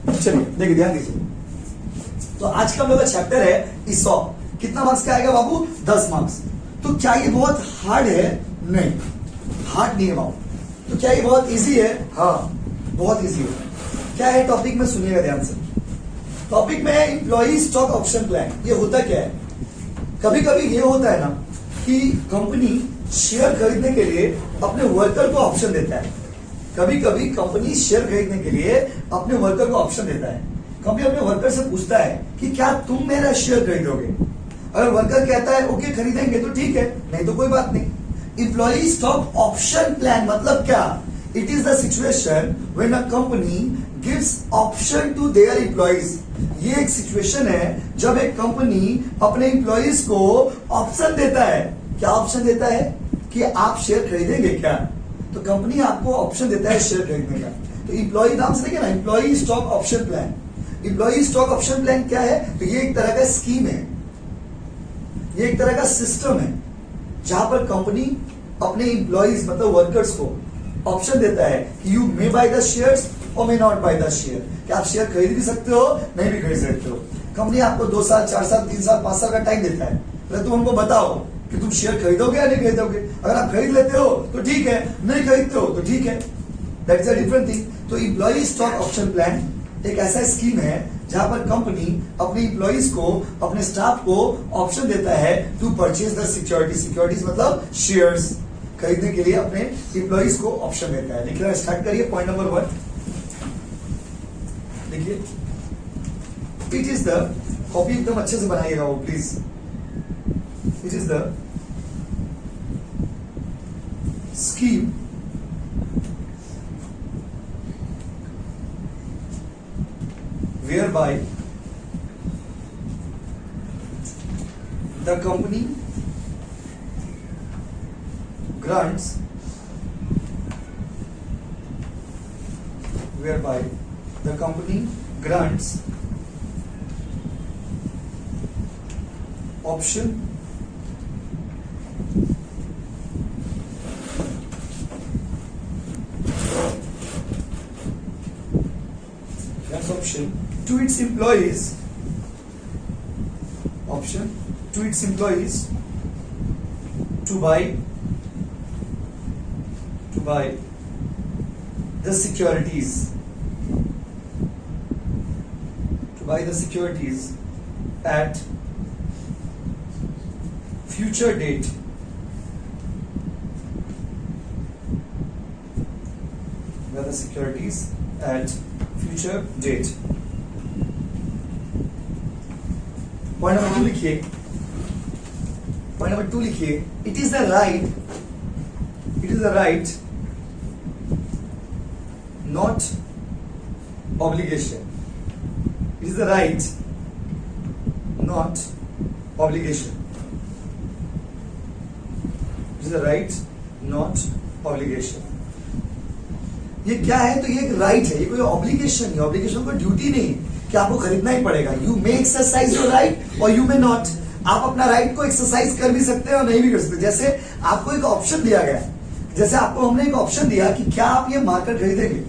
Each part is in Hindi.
चलिए देखिए, ध्यान दीजिए। तो आज का हम लोग का चैप्टर है ईसॉप। कितना मार्क्स का आएगा बाबू? 10 मार्क्स। तो क्या ये बहुत हार्ड है? नहीं, हार्ड नहीं है बाबू। तो क्या ये बहुत इजी है? हाँ, बहुत इजी है। क्या है टॉपिक में? सुनिएगा ध्यान से। टॉपिक में है एम्प्लॉई स्टॉक ऑप्शन प्लान। ये होता क्या है? कभी कभी ये होता है ना कि कंपनी शेयर खरीदने के लिए अपने वर्कर को ऑप्शन देता है। कभी कभी कंपनी शेयर खरीदने के लिए अपने वर्कर को ऑप्शन देता है। कंपनी अपने वर्कर से पूछता है कि क्या तुम मेरा शेयर खरीदोगे? अगर वर्कर कहता है ओके खरीदेंगे तो ठीक है, नहीं तो कोई बात नहीं। एम्प्लॉई स्टॉक ऑप्शन प्लान मतलब क्या? It is the situation when a company gives option to their employees. ये एक सिचुएशन है जब एक कंपनी अपने एम्प्लॉइज को ऑप्शन देता है। क्या ऑप्शन देता है? कि आप शेयर खरीदेंगे क्या? तो कंपनी आपको ऑप्शन देता है शेयर खरीदने का। तो एम्प्लॉई नाम से देखिए ना, employee stock option plan. Employee stock option plan क्या है? तो ये एक तरह का स्कीम है, ये एक तरह का सिस्टम है जहां पर कंपनी अपने एम्प्लॉइज मतलब वर्कर्स को ऑप्शन देता है कि you may buy the shares और may not buy the share. कि आप शेयर खरीद भी सकते हो, नहीं भी खरीद सकते हो। कंपनी आपको 2 साल, 4 साल, 3 साल, 5 साल का टाइम देता है। पहले तुम हमको बताओ कि तुम शेयर खरीदोगे या नहीं खरीदोगे। अगर आप खरीद लेते हो तो ठीक है, नहीं खरीदते हो तो ठीक है। That is a different thing. तो एम्प्लॉई स्टॉक ऑप्शन प्लान एक ऐसा स्कीम है जहां पर कंपनी अपने एम्प्लॉइज को, अपने स्टाफ को ऑप्शन देता है to purchase the security. Securities मतलब शेयर्स खरीदने के लिए अपने एम्प्लॉइज को ऑप्शन देता है। लिखना स्टार्ट करिए। पॉइंट नंबर 1 देखिए, इट इज द, कॉपी एकदम अच्छे से बनाइएगा वो please. It is the scheme whereby the company grants option to its employees, option to its employees to buy the securities, at future date, the securities at future date. Point number 2 लिखिए। पॉइंट नंबर 2 लिखिए, it is the right not obligation. It is the right not obligation. It is the right not obligation. ये क्या है? तो ये एक राइट है, ये कोई ऑब्लिगेशन नहीं। ऑब्लिगेशन कोई ड्यूटी नहीं कि आपको खरीदना ही पड़ेगा। You may exercise your right और यू मे नॉट। आप अपना राइट को एक्सरसाइज कर भी सकते हैं और नहीं भी कर सकते। जैसे आपको एक ऑप्शन दिया गया, जैसे आपको हमने एक ऑप्शन दिया कि क्या आप ये मार्केट खरीदेंगे।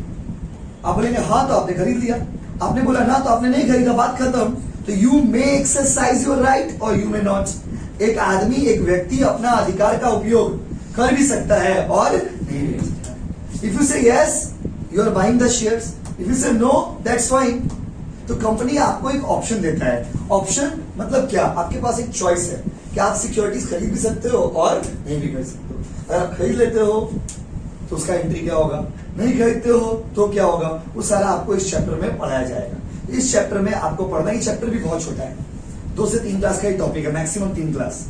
आप बोलेंगे हाँ, तो आपने खरीद लिया। आपने बोला ना, तो आपने नहीं खरीदा, बात खत्म। तो you may exercise your right और यू मे नॉट। एक आदमी, एक व्यक्ति अपना अधिकार का उपयोग कर भी सकता है और नहीं भी कर सकता। If you say yes, you are buying the shares. If you say no, that's fine. तो कंपनी आपको एक ऑप्शन देता है। ऑप्शन मतलब क्या? आपके पास एक चॉइस है कि आप सिक्योरिटीज खरीद भी सकते हो और नहीं भी खरीद सकते हो। अगर आप खरीद लेते हो तो उसका एंट्री क्या होगा, नहीं खरीदते हो तो क्या होगा, वो सारा आपको इस चैप्टर में पढ़ाया जाएगा। इस चैप्टर में आपको पढ़ना, ये चैप्टर भी बहुत छोटा है, 2 से 3 क्लास का ही टॉपिक है, मैक्सिमम 3 क्लास।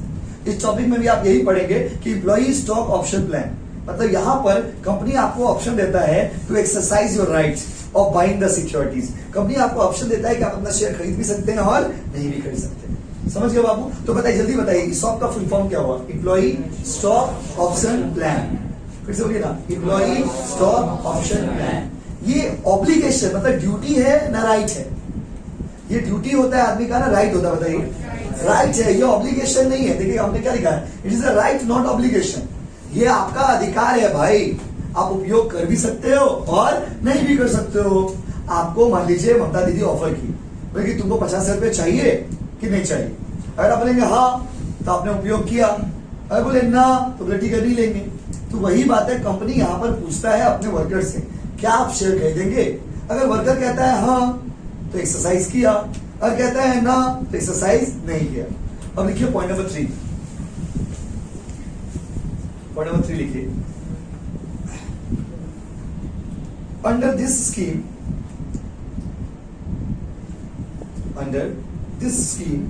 इस टॉपिक में भी आप यही पढ़ेंगे कि एम्प्लॉई स्टॉक ऑप्शन प्लान मतलब यहां पर कंपनी आपको ऑप्शन देता है to exercise your rights of buying the securities. Company आपको ऑप्शन देता है कि आप अपना शेयर खरीद भी सकते हैं और नहीं भी खरीद सकते। समझ गए बाबू? तो बताइए, जल्दी बताइए, ईसॉप का फुल फॉर्म क्या हुआ? Employee stock option plan. फिर से बोलिए ना, एम्प्लॉई स्टॉक ऑप्शन प्लान। ये ऑब्लिगेशन मतलब ड्यूटी है ना राइट है? ये ड्यूटी होता है आदमी का ना राइट होता है? बताइए, राइट है, ये ऑब्लिगेशन नहीं है। देखिए हमने क्या लिखा है, it is a right not obligation. ये आपका अधिकार है भाई, आप उपयोग कर भी सकते हो और नहीं भी कर सकते हो। आपको मान लीजिए ममता दीदी ऑफर की बोले कि तुमको 50 रुपए चाहिए कि नहीं चाहिए। अगर आप बोलेंगे हाँ तो आपने उपयोग किया, अगर बोले ना तो बोले ठीक है नहीं लेंगे। तो वही बात है, कंपनी यहाँ पर पूछता है अपने वर्कर से क्या आप शेयर खरीदेंगे। अगर वर्कर कहता है हाँ तो एक्सरसाइज किया, अगर कहता है ना तो एक्सरसाइज नहीं किया। अब लिखिए पॉइंट नंबर 3, पॉइंट नंबर 3 लिखिए। Under this scheme, under this scheme,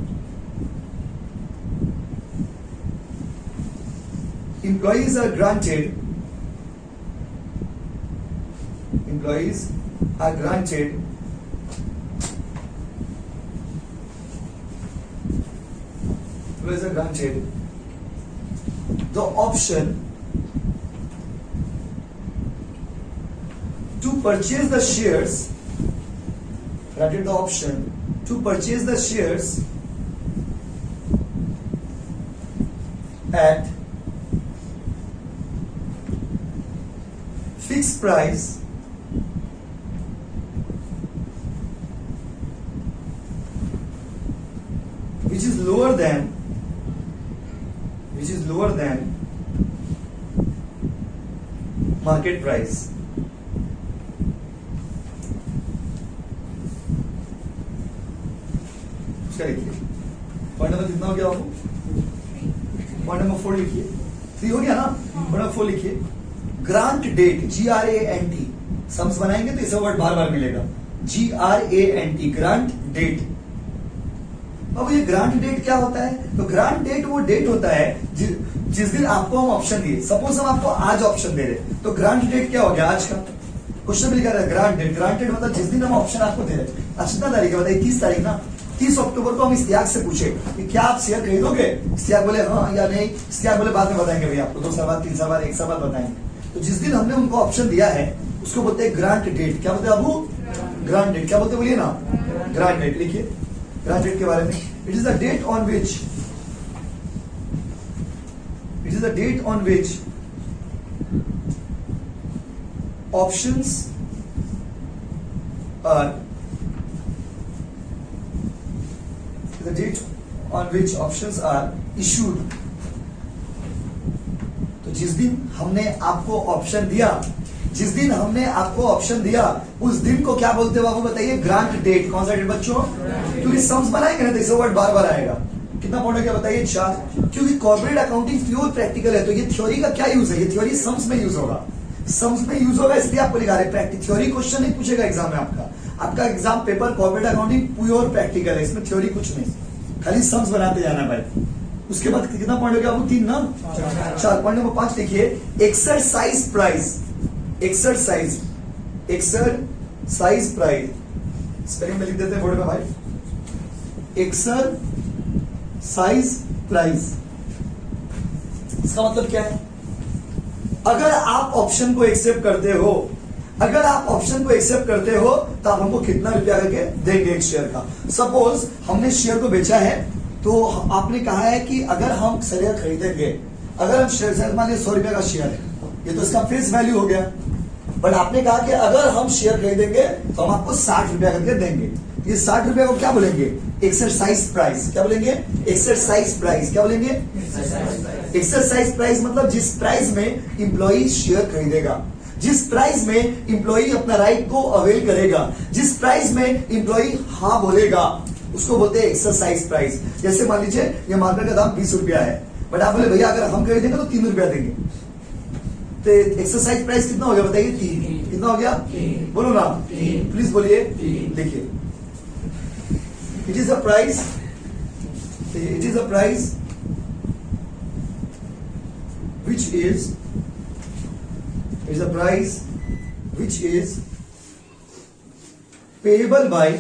employees are granted employees are granted the option to purchase the shares, granted the option to purchase the shares at fixed price which is lower than market price. लिखिए पॉइंट नंबर कितना हो गया आपको? पॉइंट नंबर 4 लिखिए। 3 हो गया ना? पॉइंट नंबर 4 लिखिए। ग्रांट डेट, GRANT, सम्स बनाएंगे तो इसे वर्ड बार बार मिलेगा, GRANT, ग्रांट डेट। अब ये ग्रांट डेट क्या होता है? तो ग्रांट डेट वो डेट होता है जिस दिन आपको हम ऑप्शन दिए। सपोज हम आपको आज ऑप्शन दे रहे तो ग्रांट डेट क्या हो गया? आज का क्वेश्चन भी लिखा है ग्रांट डेट। ग्रांट डेट मतलब जिस दिन हम ऑप्शन आपको दे रहे। आज कितना तारीख है बताइए? 30 तारीख ना। 30 अक्टूबर को हम इस्तियाक से पूछे कि क्या आप शेयर खरीदोगे? इस्तियाक बोले हाँ या नहीं। इस्तियाक बोले बाद में बताएंगे भैया आपको, 2 साल बाद, 3 साल बाद, 1 साल बाद बताएंगे। तो जिस दिन हमने उनको ऑप्शन दिया है उसको बोलते हैं ग्रांट डेट। क्या बोलते हैं बाबू? Grant date. क्या बोलते बोलिए ना? Grant date. लिखिए ग्रांट डेट के बारे में। It is the date on which options are the date on which options are issued। तो जिस दिन हमने आपको ऑप्शन दिया उस दिन को क्या बोलते हैं बाबू बताइए? Grant date. कौन सा डेट बच्चों? क्योंकि सम्स बनाएंगे ना तो इसे वर्ड बार बार आएगा। कितना पॉइंट हो गया बताइए? 4। क्योंकि कॉर्पोरेट अकाउंटिंग प्योर प्रैक्टिकल है तो ये थ्योरी का क्या यूज है? ये थ्योरी सम्स में यूज होगा। सम्स में यूज होगा इसलिए आपको लिखा रहे प्रैक्टिकल। थ्योरी क्वेश्चन नहीं पूछेगा एग्जाम में आपका exam paper corporate accounting pure practical है, इसमें थ्योरी कुछ नहीं, खाली सम्स बनाते जाना भाई। उसके बाद कितना पॉइंट हो गया आपको? 3 ना? 4। पॉइंट नंबर 5 लिखिए। एक्सरसाइज प्राइस स्पेलिंग में लिख देते हैं बोर्ड में भाई। एक्सरसाइज प्राइस इसका मतलब क्या है? अगर आप ऑप्शन को एक्सेप्ट करते हो तो आप हमको कितना रुपया करके देंगे एक शेयर का? सपोज हमने शेयर को बेचा है तो आपने कहा है कि अगर हम शेयर खरीदेंगे, अगर हम शेयर मान लीजिए 100 रुपए का शेयर है, ये तो इसका फेस वैल्यू हो गया। बट आपने कहा कि अगर हम शेयर खरीदेंगे तो हम आपको 60 रुपया करके देंगे। ये 60 रुपया को क्या बोलेंगे? Exercise price. क्या बोलेंगे? Exercise price. क्या बोलेंगे? एक्सरसाइज प्राइस मतलब जिस प्राइस में इंप्लॉई शेयर खरीदेगा, जिस प्राइस में इंप्लॉई अपना राइट को अवेल करेगा, जिस प्राइस में इंप्लॉई हाँ बोलेगा, उसको बोलते हैं एक्सरसाइज प्राइस। जैसे मान लीजिए ये मार्केट का दाम 20 रुपया है, बट आप बोले भैया अगर हम खरीदेंगे तो 3 रुपया देंगे, तो एक्सरसाइज प्राइस कितना हो गया बताइए? 3। कितना हो गया? बोलो ना, प्लीज बोलिए। देखिए it is a price which is payable by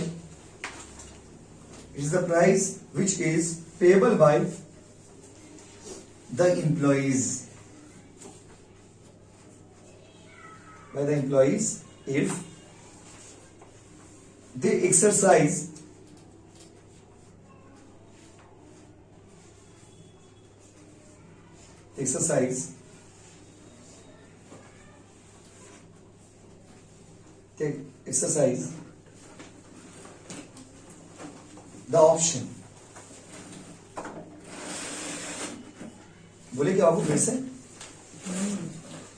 the employees if they exercise the option, बोले क्या बाबू फिर से?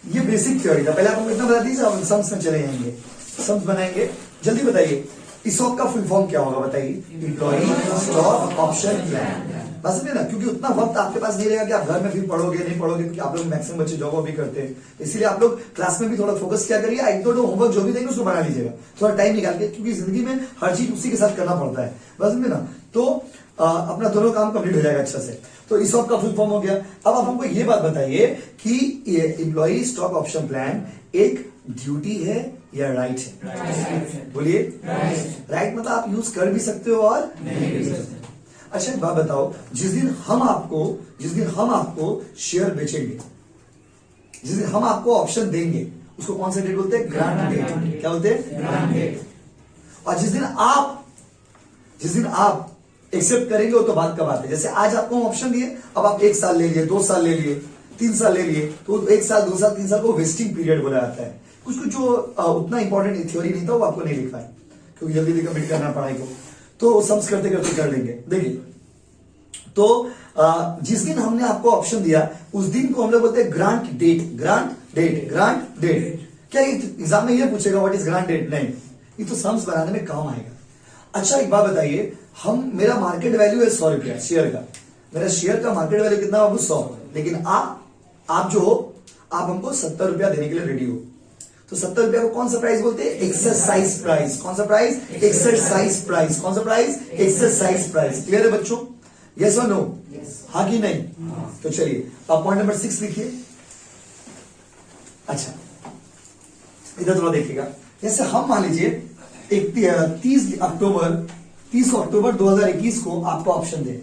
ये बेसिक थ्योरी था, पहले आपको इतना बता दीजिए, आप सम्स में चले जाएंगे, सम्स बनाएंगे। जल्दी बताइए ESOP का फुल फॉर्म क्या होगा, बताइए? Employee stock option plan. बस समझे ना, क्योंकि उतना वक्त आपके पास नहीं रहेगा कि आप घर में भी पढ़ोगे नहीं पढ़ोगे, क्योंकि आप लोग मैक्सिमम बच्चे जॉब भी करते हैं, इसीलिए आप लोग क्लास में भी थोड़ा फोकस क्या करिए, एक दो होमवर्क जो भी देंगे उसको बना लीजिएगा थोड़ा टाइम निकाल के, क्योंकि जिंदगी में हर चीज उसी के साथ करना पड़ता है, बस समझे ना। तो अपना दोनों काम कंप्लीट हो जाएगा अच्छा से। तो ESOP का फुल फॉर्म हो गया। अब आप हमको ये बात बताइए कि एम्प्लॉई स्टॉक ऑप्शन प्लान एक ड्यूटी है या राइट है? बोलिए राइट मतलब आप यूज कर भी सकते हो और नहीं कर सकते। अच्छा एक बात बताओ, जिस दिन हम आपको शेयर बेचेंगे, जिस दिन हम आपको ऑप्शन देंगे, उसको कौन सा डेट बोलते हैं? Grant date. क्या बोलते हैं? Grant date. और जिस दिन आप एक्सेप्ट करेंगे वो तो बात का बात है। जैसे आज आपको ऑप्शन दिए, अब आप 1 साल ले लिए, 2 साल ले लिए, 3 साल ले लिए, तो 1 साल 2 साल 3 साल को वेस्टिंग पीरियड बोला जाता है। कुछ जो उतना इंपॉर्टेंट थ्योरी नहीं था वो आपको नहीं लिखा है, क्योंकि जल्दी जल्दी कंप्लीट करना पढ़ाई को, तो सम्स करते करते कर लेंगे। देखिए तो जिस दिन हमने आपको ऑप्शन दिया उस दिन को हम लोग बोलते हैं grant date. Grant date, grant date. क्या एग्जाम में ये पूछेगा व्हाट इज ग्रांट डेट? नहीं, ये तो सम्स बनाने में काम आएगा। अच्छा एक बात बताइए, मेरा मार्केट वैल्यू है 100 रुपया शेयर का, मेरा शेयर का मार्केट वैल्यू कितना बाबू? 100, लेकिन आप जो हो आप हमको 70 रुपया देने के लिए रेडी हो, तो 70 रुपया को कौन सा प्राइस बोलते हैं? Exercise price. कौन सा प्राइस? Exercise price. कौन सा प्राइस? Exercise price. क्लियर है बच्चों? यस और नो? हाँ कि नहीं? तो चलिए आप पॉइंट नंबर 6 लिखिए। अच्छा इधर थोड़ा देखिएगा, जैसे हम मान लीजिए 30 अक्टूबर 2021 को आपको ऑप्शन दे,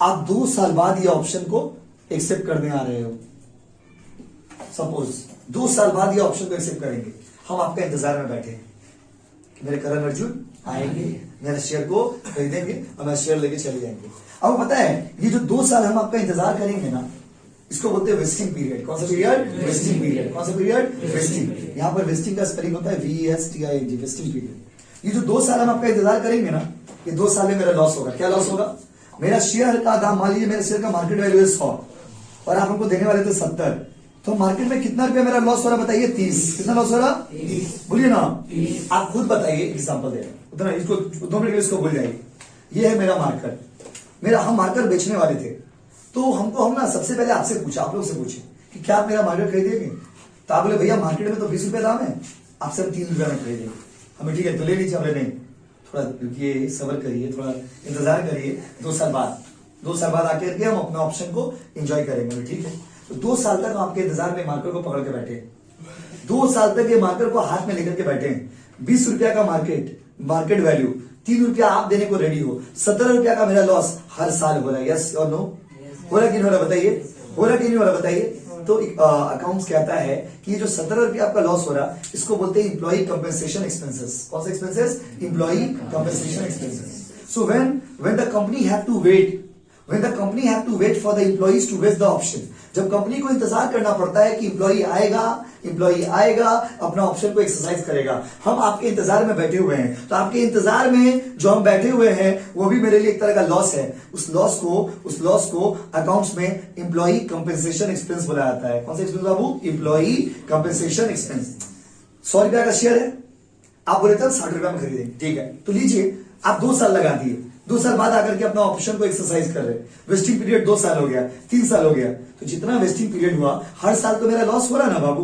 आप 2 साल बाद ये ऑप्शन को एक्सेप्ट करने आ रहे हो। सपोज 2 साल बाद ये ऑप्शन को एक्सेप्ट करेंगे, हम आपका इंतजार में बैठे हैं कि मेरे करण अर्जुन आएंगे, मेरे शेयर को खरीदेंगे और मेरा शेयर लेके चले जाएंगे। अब पता है ये जो 2 साल हम आपका इंतजार करेंगे ना, इसको बोलते हैं वेस्टिंग पीरियड। कौन सा पीरियड? Vesting period. कौन सा पीरियड? वेस्टिंग। यहां पर वेस्टिंग का स्पेलिंग होता है VESTING, वेस्टिंग पीरियड। ये जो 2 साल हम आपका इंतजार करेंगे ना, ये 2 साल में मेरा लॉस होगा। क्या लॉस होगा? मेरा शेयर का दाम, मान लीजिए मेरे शेयर का मार्केट वैल्यू है 100 और आप हमको देने वाले थे 70, तो मार्केट में कितना रुपया मेरा लॉस हो रहा बताइए? 30। कितना लॉस हो रहा? बोलिए ना, आप खुद बताइए। एग्जाम्पल दे उतना, इसको 2 मिनट के लिए इसको भूल जाइए। ये है मेरा मार्कर, हम मार्कर बेचने वाले थे, तो हम ना सबसे पहले आपसे पूछा, आप लोग से पूछे कि क्या आप मेरा मार्कर खरीदेंगे? तो आप बोले भैया मार्केट में तो 20 रुपए दाम है, आपसे हम 3 रुपया में खरीदेंगे। हमें ठीक है तो ले लीजिए। हमने नहीं, थोड़ा रुकिए, सब्र करिए, थोड़ा इंतजार करिए, 2 साल बाद आके के हम अपना ऑप्शन को एंजॉय करेंगे। ठीक है, तो 2 साल तक आपके इंतजार में मार्कर को पकड़ के बैठे, 2 साल तक ये मार्कर को हाथ में लेकर के बैठे हैं। 20 रुपया का मार्केट वैल्यू, 3 रुपया आप देने को रेडी हो, 17 रुपया का मेरा लॉस हर साल हो रहा है। यस और नो? हो रहा कि नहीं हो रहा बताइए? हो रहा कि नहीं हो रहा बताइए? तो अकाउंट्स कहता है कि ये जो 17 रुपया आपका लॉस हो रहा, इसको बोलते हैं इंप्लॉई कंपेंसेशन एक्सपेंसेस। कौन सा expenses? Employee compensation expenses. So when the company have to wait for the employees to vest the option, जब कंपनी को इंतजार करना पड़ता है कि एम्प्लॉई आएगा अपना ऑप्शन को एक्सरसाइज करेगा, हम आपके इंतजार में बैठे हुए हैं, तो आपके इंतजार में जो हम बैठे हुए हैं वो भी मेरे लिए एक तरह का लॉस है। उस लॉस को अकाउंट्स में एम्प्लॉई कंपेंसेशन एक्सपेंस बोला जाता है। कौन सा एक्सपेंस बाबू? Employee compensation expense. 100 रुपया का शेयर है, आप बोले थे 60 रुपया में खरीदेंगे, ठीक है तो लीजिए। आप 2 साल लगा दिए, 2 साल बाद आकर के अपना ऑप्शन को एक्सरसाइज कर रहे, वेस्टिंग पीरियड 2 साल हो गया, 3 साल हो गया, तो जितना वेस्टिंग पीरियड हुआ हर साल तो मेरा लॉस हो रहा ना बाबू,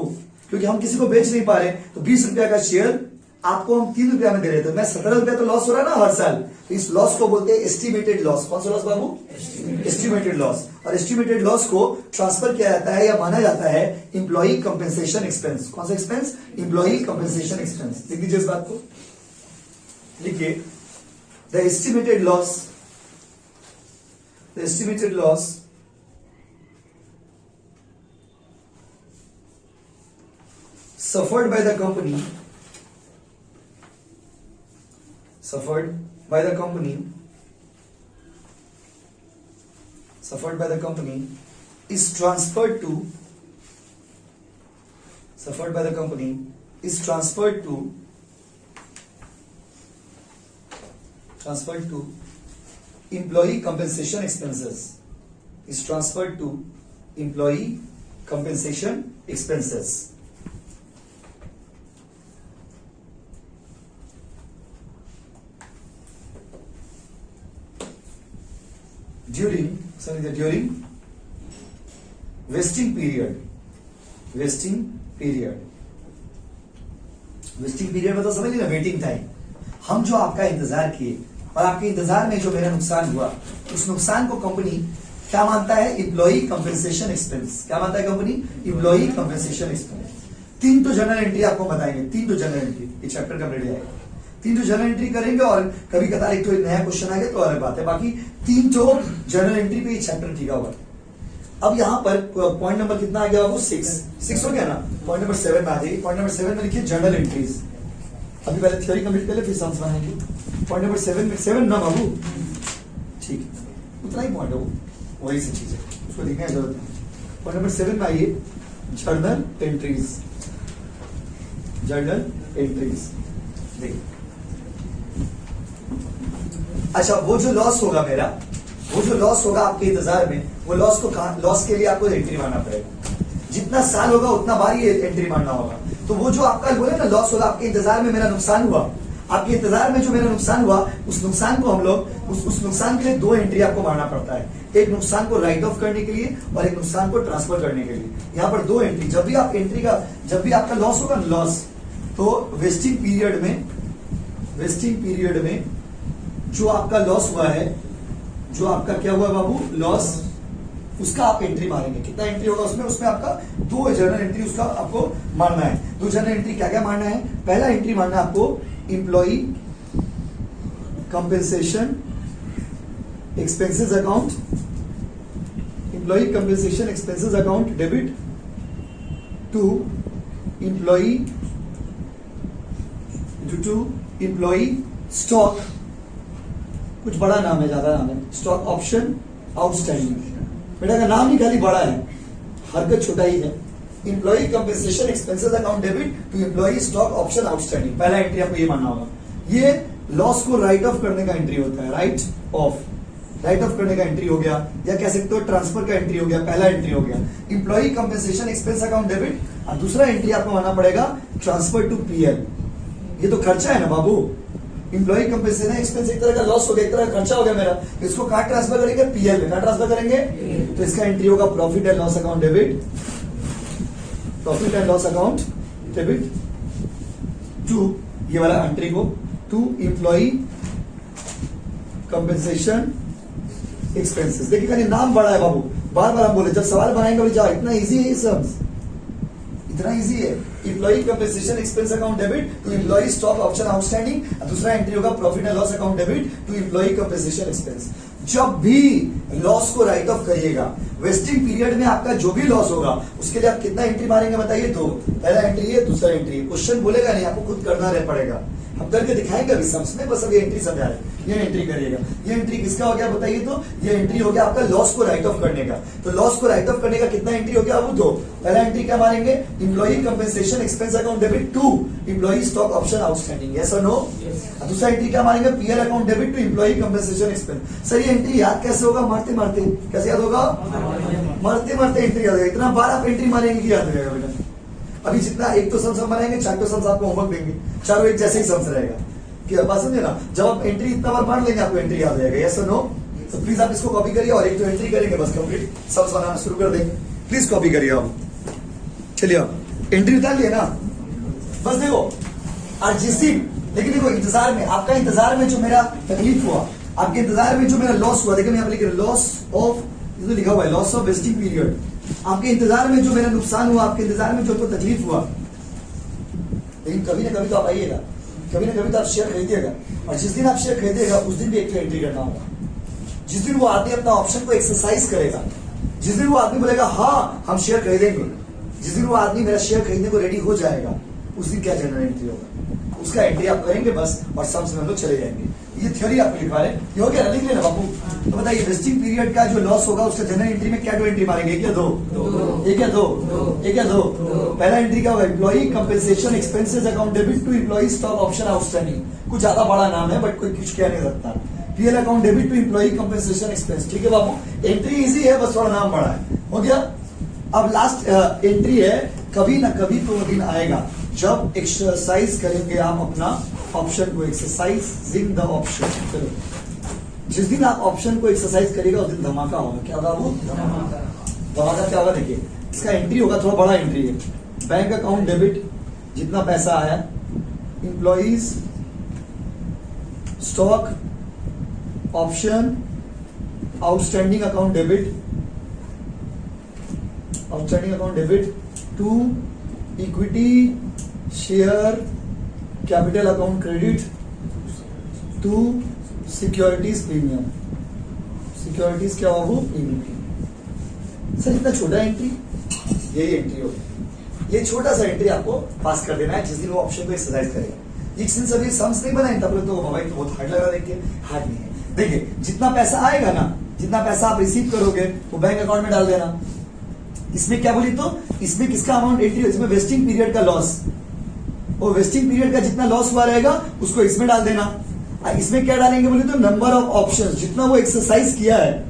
क्योंकि हम किसी को बेच नहीं पा रहे। तो 20 रुपया का शेयर आपको हम 3 रुपया में दे रहे थे, मैं 17 रुपया तो लॉस हो रहा है ना हर साल। तो इस लॉस को बोलते हैं एस्टिमेटेड लॉस। कौन सा लॉस बाबू? Estimated loss. और एस्टिमेटेड लॉस को ट्रांसफर किया जाता है या माना जाता है इंप्लॉई कंपेंसेशन एक्सपेंस। कौन सा एक्सपेंस? Employee compensation expense. लिख दीजिए इस बात को, लिखिए the estimated loss suffered by the company is transferred to employee compensation expenses is transferred to employee compensation expenses. During vesting period मतलब समझ लिया, वेटिंग टाइम। हम जो आपका इंतजार किए और आपके इंतजार में जो मेरा नुकसान हुआ, उस नुकसान को कंपनी क्या मानता है? Employee compensation expense. क्या मानता है कंपनी? Employee compensation expense. 3 तो जनरल एंट्री आपको बताएंगे, 3 तो जनरल एंट्री, ये चैप्टर कंप्लीट आएगा। 3 तो जनरल एंट्री करेंगे और कभी कदार एक तो नया क्वेश्चन आ गया तो अलग बात है, बाकी 3 तो जनरल एंट्री पे ये चैप्टर टिका हुआ। अब यहाँ पर पॉइंट नंबर कितना आ गया बाबू? 6 हो गया ना। पॉइंट नंबर 7 में आ जाएगी। पॉइंट नंबर 7 में लिखिए जनरल एंट्रीज। अभी पहले थ्योरी कंप्लीट कर ले, फिर सम्स बनाएंगे। पॉइंट नंबर 7 ना बाबू, ठीक है, उतना ही पॉइंट हो, वही सी चीज है, उसको लिखने की जरूरत है। पॉइंट नंबर 7 में आइए, जर्नल एंट्रीज। देखिए, अच्छा, वो जो लॉस होगा मेरा, वो जो लॉस होगा आपके इंतजार में, वो लॉस को लॉस के लिए आपको एंट्री मारना पड़ेगा। जितना साल होगा उतना बार ये एंट्री मारना होगा। तो वो जो आपका बोले ना लॉस होगा, आपके इंतजार में मेरा नुकसान हुआ, आपके इंतजार में जो मेरा नुकसान हुआ, उस नुकसान को हम लोग उस नुकसान के लिए 2 एंट्री आपको मारना पड़ता है। एक नुकसान को राइट ऑफ करने के लिए और एक नुकसान को ट्रांसफर करने के लिए। यहाँ पर 2 एंट्री। जब भी आपका लॉस होगा, लॉस, तो वेस्टिंग पीरियड में जो आपका लॉस हुआ है, जो आपका क्या हुआ बाबू, लॉस, उसका आप एंट्री मारेंगे। कितना एंट्री होगा उसमें आपका 2 जनरल एंट्री उसका आपको मारना है। 2 जनरल एंट्री क्या क्या मारना है? पहला एंट्री मारना है आपको employee compensation expenses account, employee compensation expenses account debit to employee stock, कुछ बड़ा नाम है, ज्यादा नाम है, स्टॉक ऑप्शन आउटस्टैंडिंग। बेटा का नाम ही खाली बड़ा है, हरकत छोटा ही है। Employee compensation expenses account debit to employee stock option outstanding. पहला एंट्री आपको ये मानना होगा। ये लॉस को राइट ऑफ करने का एंट्री होता है। राइट ऑफ करने का एंट्री हो गया, या कह सकते हो ट्रांसफर का एंट्री हो गया। पहला एंट्री हो गया employee compensation expense account debit, और दूसरा एंट्री आपको मानना पड़ेगा ट्रांसफर टू पीएल। ये तो खर्चा है ना बाबू, एम्प्लॉई कंपेंसेशन एक्सपेंस एक तरह का लॉस हो गया, एक तरह का खर्चा हो गया मेरा। इसको कहां ट्रांसफर करेंगे? पीएल में। कहां ट्रांसफर करेंगे? तो इसका एंट्री होगा profit and loss account debit, profit and loss account debit to, ये वाला एंट्री को, टू एम्प्लॉई कंपेंसेशन एक्सपेंसेस। देखिए खाली नाम बड़ा है बाबू, बार बार हम बोले, जब सवाल बनाएंगे बोले जाओ, इतना इजी है ये सब, इतना इजी है। Employee compensation expense account debit to employee stock option outstanding, दूसरा एंट्री होगा profit and loss account debit to employee compensation expense. जब भी लॉस को राइट ऑफ करिएगा, वेस्टिंग पीरियड में आपका जो भी लॉस होगा, उसके लिए आप कितना एंट्री मारेंगे बताइए? 2। पहला एंट्री है, दूसरा एंट्री। क्वेश्चन बोलेगा नहीं, आपको खुद करना पड़ेगा। हम करके दिखाएंगे अभी सम्स में, बस अब ये एंट्री समझा रहे। ये एंट्री करिएगा। ये एंट्री किसका हो गया बताइए? तो ये एंट्री हो गया आपका लॉस को राइट ऑफ करने का। तो लॉस को राइट ऑफ करने का कितना एंट्री हो गया? वो 2। पहला एंट्री क्या मारेंगे? Employee compensation expense account debit to employee stock option outstanding. Yes और नो? दूसरा एंट्री क्या मारेंगे? PL account debit to employee compensation expense. Sir ये एंट्री याद कैसे होगा? मारते मारते। कैसे याद होगा? मारते मारते एंट्री याद होगा। इतना बार आप एंट्री मारेंगे कि याद हो जाएगा बेटा। अभी जितना एक तो सम्स बनाएंगे, 4 सम्स आपको होमवर्क देंगे, चारों एक जैसे ही सम्स रहेगा। क्या बात समझे ना? जब आप एंट्री इतना बार मार लेंगे, आपको एंट्री याद हो जाएगा। यस और नो? तो प्लीज आप इसको कॉपी करिए और एक तो एंट्री करेंगे, बस कंप्लीट सम्स बनाना शुरू कर देंगे। प्लीज कॉपी करिए आप। चलिए आप एंट्री उतार लिए ना, बस देखो। और जिस दिन, लेकिन देखो इंतजार में, आपका इंतजार में जो मेरा तकलीफ हुआ, आपके इंतजार में जो मेरा लॉस हुआ, देखो यहाँ पे लिख रहा लॉस ऑफ, ये तो लिखा हुआ है लॉस ऑफ वेस्टिंग पीरियड। आपके इंतजार में जो मेरा नुकसान हुआ, आपके इंतजार में जो आपको तकलीफ हुआ, लेकिन कभी ना कभी तो आप आइएगा, कभी ना कभी तो आप शेयर खरीदिएगा। और जिस दिन आप शेयर खरीदिएगा, उस दिन भी एक तो एंट्री करना होगा। जिस दिन वो आदमी अपना ऑप्शन को एक्सरसाइज करेगा, जिस दिन वो आदमी बोलेगा हाँ हम शेयर खरीदेंगे, जिस दिन वो आदमी मेरा शेयर खरीदने को रेडी हो जाएगा, उस दिन क्या जनरल एंट्री होगा, उसका एंट्री आप करेंगे बस, और सम्स में हम लोग चले जाएंगे। ये थ्योरी आपको लिखवा रहे हैं, ये हो गया ना? लिख लेना बाबू। तो बताइए वेस्टिंग पीरियड का जो लॉस होगा, उसका जनरल एंट्री में क्या 2 एंट्री मारेंगे? एक या दो? एक या दो? पहला एंट्री क्या होगा? Employee compensation expenses account debit to employee stock option outstanding. कुछ ज्यादा बड़ा नाम है, बट कोई कुछ कह नहीं सकता। PL account debit to employee compensation expense. ठीक है बाबू, एंट्री इजी है, बस थोड़ा नाम बड़ा है, हो गया। अब लास्ट एंट्री है, कभी ना कभी तो दिन आएगा जब एक्सरसाइज करेंगे आप अपना ऑप्शन को, एक्सरसाइजिंग द ऑप्शन। चलो, जिस दिन आप ऑप्शन को एक्सरसाइज करेगा उस दिन धमाका होगा। क्या होगा वो? धमाका क्या होगा? देखिए, इसका एंट्री होगा, थोड़ा बड़ा एंट्री है। बैंक अकाउंट डेबिट, जितना पैसा आया, employees stock option outstanding account debit, outstanding account debit to equity share capital account credit to securities premium. Securities क्या होगा? प्रीमियम। सर इतना छोटा एंट्री, यही एंट्री होगी। ये छोटा सा एंट्री आपको पास कर देना है जिस दिन वो ऑप्शन को एक्सरसाइज करेगा। एक दिन सभी सम्स नहीं बनाए तब तो मोबाइल तो बहुत हार्ड लग रहा है, देखिए हार्ड नहीं है। देखिए, जितना पैसा आएगा ना, जितना पैसा आप रिसीव करोगे वो बैंक अकाउंट में डाल देना। इसमें क्या बोली तो, इसमें किसका अमाउंट एंट्री हो? इसमें वेस्टिंग पीरियड का लॉस, और वेस्टिंग पीरियड का जितना लॉस हुआ रहेगा उसको इसमें डाल देना। इसमें क्या डालेंगे बोले तो, नंबर ऑफ ऑप्शंस, जितना वो एक्सरसाइज किया है,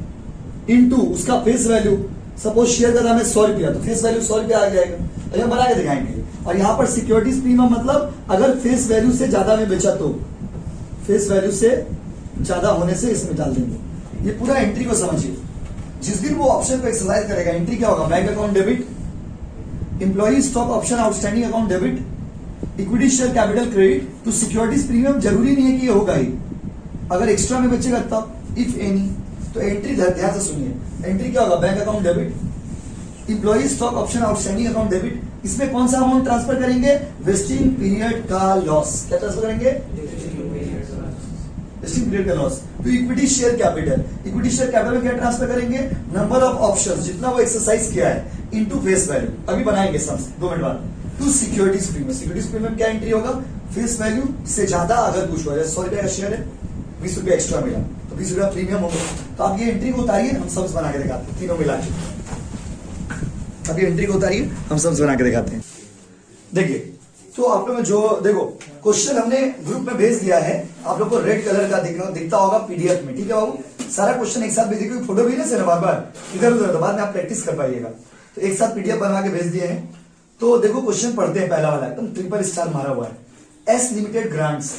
इनटू उसका फेस वैल्यू। सपोज शेयर का दाम है 100 रुपया, तो फेस वैल्यू 100 रुपया आ जाएगा, और यहाँ बना के दिखाएंगे। और यहाँ पर सिक्योरिटीज प्रीमियम मतलब अगर फेस वैल्यू से ज्यादा में बेचा तो फेस वैल्यू से ज्यादा होने से इसमें डाल देंगे। ये पूरा एंट्री को समझिए। जिस दिन वो ऑप्शन को एक्सरसाइज करेगा, एंट्री क्या होगा? Bank account debit, employee stock option outstanding account debit, equity share capital credit to securities premium. जरूरी नहीं है कि ये होगा ही, अगर एक्स्ट्रा में बचेगा तब, इफ एनी। तो एंट्री ध्यान से सुनिए, एंट्री क्या होगा? Bank account debit, employee stock option outstanding account debit. इसमें कौन सा अमाउंट ट्रांसफर करेंगे? वेस्टिंग पीरियड का लॉस। क्या ट्रांसफर करेंगे? वेस्टिंग पीरियड का loss to equity share capital. Equity share capital में क्या ट्रांसफर करेंगे? नंबर ऑफ ऑप्शंस, जितना वो एक्सरसाइज किया है, इनटू फेस वैल्यू। अभी बनाएंगे सम्स 2 मिनट बाद। To securities premium. Securities premium क्या एंट्री होगा? फेस वैल्यू से ज्यादा अगर कुछ हो जाए, 100 रुपया का शेयर है, 20 रुपया एक्स्ट्रा मिला तो 20 रुपया प्रीमियम होगा। तो आप ये एंट्री को उतारिए, हम सम्स बना के दिखाते हैं, तीनों मिला के। अभी एंट्री को उतारिए, हम सम्स बना के दिखाते हैं। देखिए, तो आप लोग जो देखो क्वेश्चन हमने ग्रुप में भेज दिया है, आप लोग को रेड कलर का दिखता होगा पीडीएफ में। ठीक है बाबू, सारा क्वेश्चन एक साथ भेज दिए, फोटो भी ना बार बार इधर उधर, तो बाद में आप प्रैक्टिस कर पाइएगा। तो एक साथ पीडीएफ बनवा के भेज दिए हैं। तो देखो क्वेश्चन पढ़ते हैं, पहला वाला एकदम ट्रिपल स्टार मारा हुआ है। एस लिमिटेड ग्रांट्स,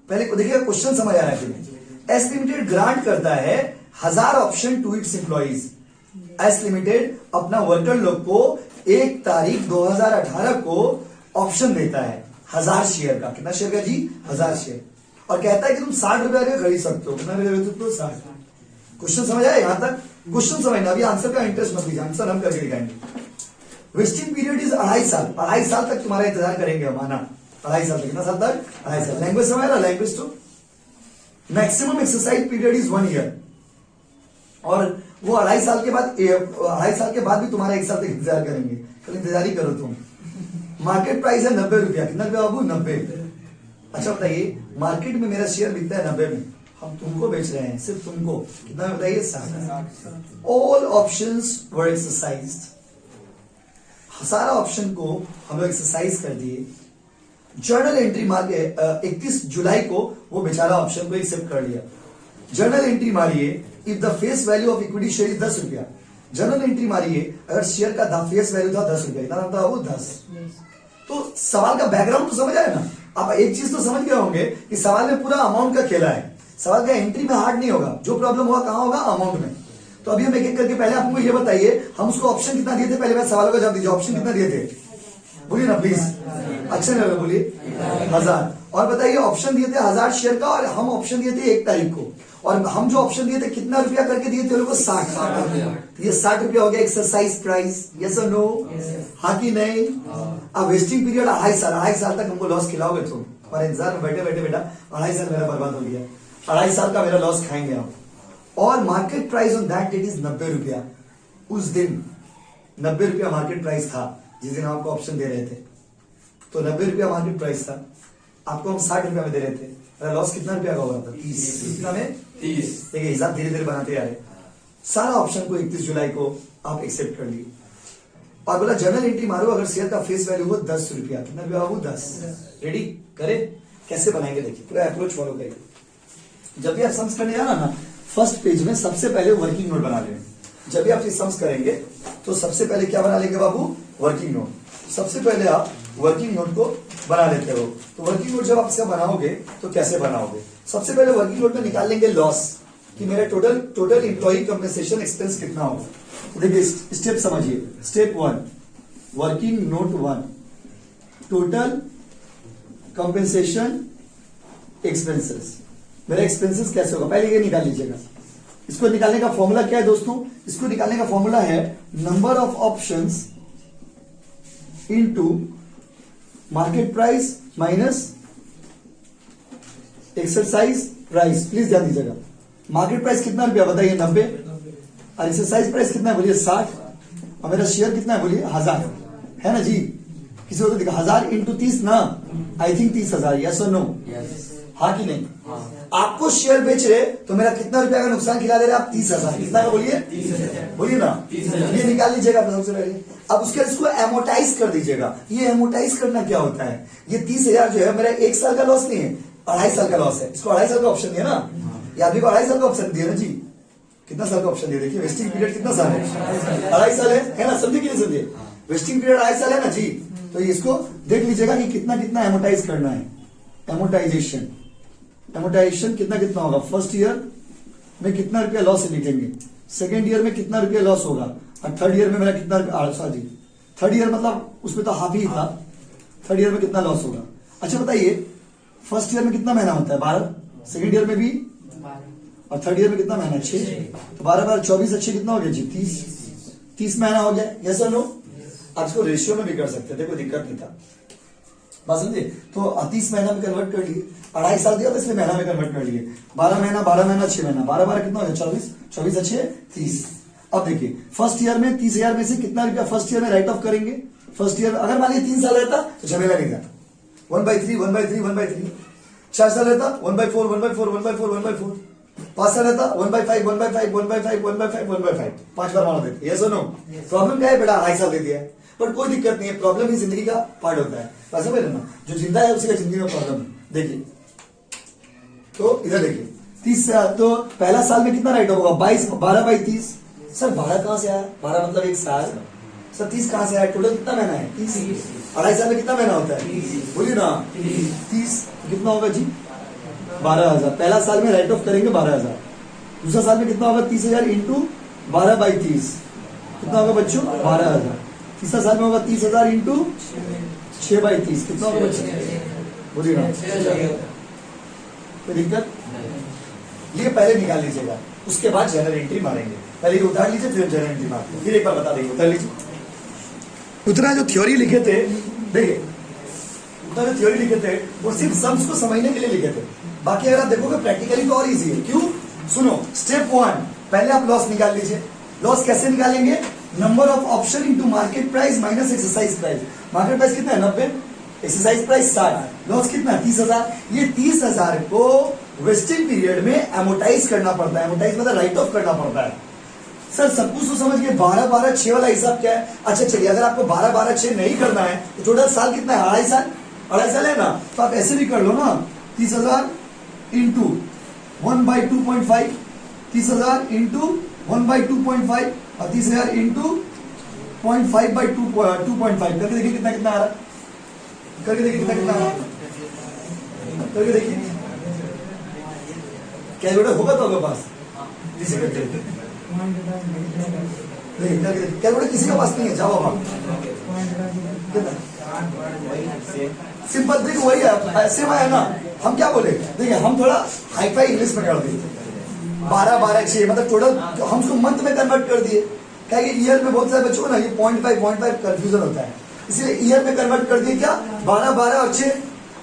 पहले को देखिएगा क्वेश्चन समझ आ रहा है कि एस लिमिटेड ग्रांट करता है 1000 option to its employees. S limited अपना वर्कर लोग को 1 तारीख 2018 को ऑप्शन देता है 1000 शेयर का। कितना शेयर का जी? 1000 शेयर। और कहता है कि तुम 60 रुपया का खरीद सकते हो। कितना खरीद सकते हो? 60। क्वेश्चन समझ आया? यहां तक क्वेश्चन समझना, अभी आंसर का इंटरेस्ट मत लीजिए, आंसर हम करके दिखाएंगे। वेस्टिंग पीरियड इज 2.5 साल। 2.5 साल तक तुम्हारा इंतजार करेंगे हम, आना 2.5 साल तक। कितना साल तक? 2.5 साल। लैंग्वेज समझ रहा? लैंग्वेज तो maximum exercise period is 1 year. और वो 2.5 साल के बाद, 2.5 साल के बाद भी तुम्हारा 1 साल तक इंतजार करेंगे। कल इंतजार ही करो तुम। मार्केट प्राइस है 90 रुपया। कितना रुपया बाबू? 90। अच्छा बताइए, मार्केट में मेरा शेयर बिकता है 90 में, हम तुमको बेच रहे हैं, सिर्फ तुमको। कितना बताइए? 60। ऑल ऑप्शंस वर एक्सरसाइज्ड। सारा ऑप्शन को हम लोग एक्सरसाइज कर दिए। जर्नल एंट्री मारिए, 31 जुलाई को वो बेचारा ऑप्शन को एक्सेप्ट कर लिया। जर्नल एंट्री मारिए, if the face value of equity share is 10 रुपया। जर्नल एंट्री मारिए, अगर शेयर का फेस वैल्यू था 10 रुपया, कितना था वो? 10। तो सवाल का बैकग्राउंड तो समझ आया ना? आप एक चीज तो समझ गए होंगे कि सवाल में पूरा अमाउंट का खेला है। सवाल का एंट्री में हार्ड नहीं होगा, जो प्रॉब्लम होगा कहां होगा? अमाउंट में। तो अभी हम एक एक करके, पहले आपको ये बताइए, हम उसको ऑप्शन कितना दिए थे? पहले मैं सवालों का जवाब दीजिए, ऑप्शन कितना दिए थे? बोलिए ना प्लीज, अच्छा नहीं लगा, बोलिए 1000। और बताइए ऑप्शन दिए थे 1000 शेयर का, और हम ऑप्शन दिए थे 1 तारीख को। और हम जो ऑप्शन दिए थे कितना रुपया करके दिए थे उनको? 60। ये 60 रुपया हो गया एक्सरसाइज प्राइस। यस और नो? हाँ कि नहीं? अब वेस्टिंग पीरियड 2.5 साल। 2.5 साल तक हमको लॉस खिलाओगे तुम? हमारे इंतजार में बैठे बैठे बेटा 2.5 साल मेरा बर्बाद हो गया। 2.5 साल का मेरा लॉस खाएंगे हम। और market price on that date is 90 रुपया। उस दिन 90 रुपया मार्केट प्राइस था जिस दिन आपको ऑप्शन दे रहे थे। तो 90 रुपया मार्केट प्राइस था, आपको हम 60 रुपया में दे रहे थे। लॉस कितना रुपया का होगा था? 30। कितना में? 30। देखिए हिसाब धीरे धीरे बनाते आ रहे। सारा ऑप्शन को 31 जुलाई को आप एक्सेप्ट कर लिए और बोला जर्नल एंट्री मारो, अगर शेयर का फेस वैल्यू हो 10 रुपया। कितना रुपया हो? 10। रेडी करे? कैसे बनाएंगे देखिए, पूरा अप्रोच फॉलो करिए। जब भी आप सम्स करने जाना ना, फर्स्ट पेज में सबसे पहले वर्किंग नोट बना लें। जब भी आप ये सम्स करेंगे तो सबसे पहले क्या बना लेंगे बाबू? Working note. सबसे पहले आप वर्किंग नोट को बना लेते हो। तो वर्किंग नोट जब आप इसका बनाओगे तो कैसे बनाओगे? सबसे पहले वर्किंग नोट में निकाल लेंगे लॉस, कि मेरा टोटल इंप्लॉई कंपनसेशन एक्सपेंस कितना होगा। तो देखिए स्टेप समझिए। Step 1, working note 1, total compensation expenses. मेरा एक्सपेंसेस कैसे होगा पहले ये निकाल लीजिएगा। इसको निकालने का फॉर्मूला क्या है दोस्तों? इसको निकालने का फॉर्मूला है number of options into market price minus exercise price. Please ध्यान दीजिएगा। मार्केट प्राइस कितना रुपया बताइए? 90। और एक्सरसाइज प्राइस कितना है बोलिए? 60। और मेरा शेयर कितना है बोलिए? 1000 है ना जी? किसी को तो दिखा 1000 इंटू 30 ना, आई थिंक 30,000। यस और नो? हाँ कि नहीं? आपको शेयर बेच रहे तो मेरा कितना रुपया का नुकसान खिला दे रहे आप? 30,000। कितना का बोलिए? बोलिए ना। ये निकाल लीजिएगा सबसे पहले। अब उसके बाद इसको एमोटाइज कर दीजिएगा। ये एमोटाइज करना क्या होता है? ये 30,000 जो है मेरा 1 साल का लॉस नहीं है, 2.5 साल का लॉस है। इसको 2.5 साल का ऑप्शन दिया ना, ये आदमी को 2.5 साल का ऑप्शन दिया ना जी। कितना साल का ऑप्शन दिया? देखिए वेस्टिंग पीरियड कितना साल है? 2.5 साल है ना? समझे कि नहीं समझे? वेस्टिंग पीरियड 2.5 साल है ना जी। तो इसको देख लीजिएगा कि कितना कितना एमोटाइज करना है। एमोटाइजेशन कितना कितना होगा? फर्स्ट ईयर में कितना रुपया लॉस लिखेंगे, सेकेंड ईयर में कितना रुपया लॉस होगा, और थर्ड ईयर में मेरा कितना रुपया, सॉरी थर्ड ईयर मतलब उसमें तो हाफ ही था। थर्ड ईयर में कितना लॉस होगा? अच्छा बताइए, फर्स्ट ईयर में कितना महीना होता है? 12। सेकेंड ईयर में भी 12। और थर्ड ईयर में कितना महीना? 6। तो 12 12 24 अच्छे कितना हो गया जी? 30 महीना हो गया। यस और नो? आप इसको रेशियो में भी कर सकते थे, कोई दिक्कत नहीं था। बात समझे? तो 30 महीना में कन्वर्ट कर लिए। 2.5 साल दिया तो इसलिए महीना में कन्वर्ट कर लिए। 12 महीना 6 महीना, 12 12 कितना हो गया? 24 24 अच्छे 30। अब देखिए फर्स्ट ईयर में 30,000 में से कितना रुपया फर्स्ट ईयर में राइट ऑफ करेंगे? फर्स्ट ईयर अगर मान लीजिए 3 साल रहता तो झमेला नहीं था। 1/3 1/3 1/3। 4 साल रहता 1/4 1/4 1/4 1/4। 5 साल रहता 1/5 1/5 1/5 1/5 1/5। 5 बार मार देते। यस और नो? प्रॉब्लम क्या है बेटा? 2.5 साल दे दिया है, बट कोई दिक्कत नहीं है। प्रॉब्लम ही जिंदगी का पार्ट होता है। ऐसा समझ ना, जो जिंदा है उसी का जिंदगी में प्रॉब्लम है। देखिए तो इधर देखिए 30 तो पहला साल में कितना राइट होगा? 12/30। सर 12 कहां से आया? 12 मतलब 1 साल। सर 30 कहां से आया? टोटल कितना महीना है? 30। 2.5 साल में कितना महीना होता है? बोलिए ना। 30 कितना होगा जी? 12,000। पहला साल में राइट ऑफ करेंगे 12,000। दूसरा साल में कितना होगा? 30,000 इंटू 12/30 कितना होगा बच्चों? 12,000। तीसरा साल में होगा 30,000 इंटू 6/30 कितना होगा बच्चों? बोलिए ना। कोई दिक्कत? ये पहले निकाल लीजिएगा, उसके बाद जनरल एंट्री मारेंगे। पहले ये उतार लीजिए फिर जनरल एंट्री मारेंगे। फिर एक बार बता देंगे। उतार लीजिए। उतना जो थ्योरी लिखे थे, देखिए उतना जो थ्योरी लिखे थे वो सिर्फ सम्स को समझने के लिए लिखे थे। बाकी अगर आप देखोगे प्रैक्टिकली तो और इजी है। क्यों? सुनो, स्टेप 1 पहले आप लॉस निकाल लीजिए। लॉस कैसे निकालेंगे? Number of option into market price minus exercise price. Market price कितना है? 90। Exercise price 60। लॉस कितना है? 30,000। ये 30,000 को वेस्टिंग पीरियड में एमोटाइज करना पड़ता है। एमोटाइज मतलब राइट ऑफ करना पड़ता है। सर सब कुछ तो समझ गए। 12 12 6 वाला हिसाब क्या है? अच्छा चलिए, अगर आपको 12 12 6 नहीं करना है तो टोटल साल कितना है? 2.5 साल। 2.5 साल है ना, तो आप ऐसे भी कर लो ना। 30,000 इंटू 1/2.5, 30,000 इंटू 1/2.5 और 30,000 इंटू 0.5/2.5 करके देखिए कितना कितना आ रहा है। करके देखिए कितना कितना आ रहा है। करके देखिए कैलकुलेटर होगा तो आपके पास। जिसे करके कैलकुलेटर किसी के पास नहीं है, जाओ आप। सिंपल देखो वही है, सेम है ना। हम क्या बोले? देखिए हम थोड़ा हाईफाई इंग्लिश में कर दिए। 12 12 6 मतलब टोटल हम उसको मंथ में कन्वर्ट कर दिए। क्या ईयर में बहुत सारे बच्चों को ना ये 0.5 कंफ्यूजन होता है, इसलिए ईयर में कन्वर्ट कर दिए। क्या 12 12 और 6?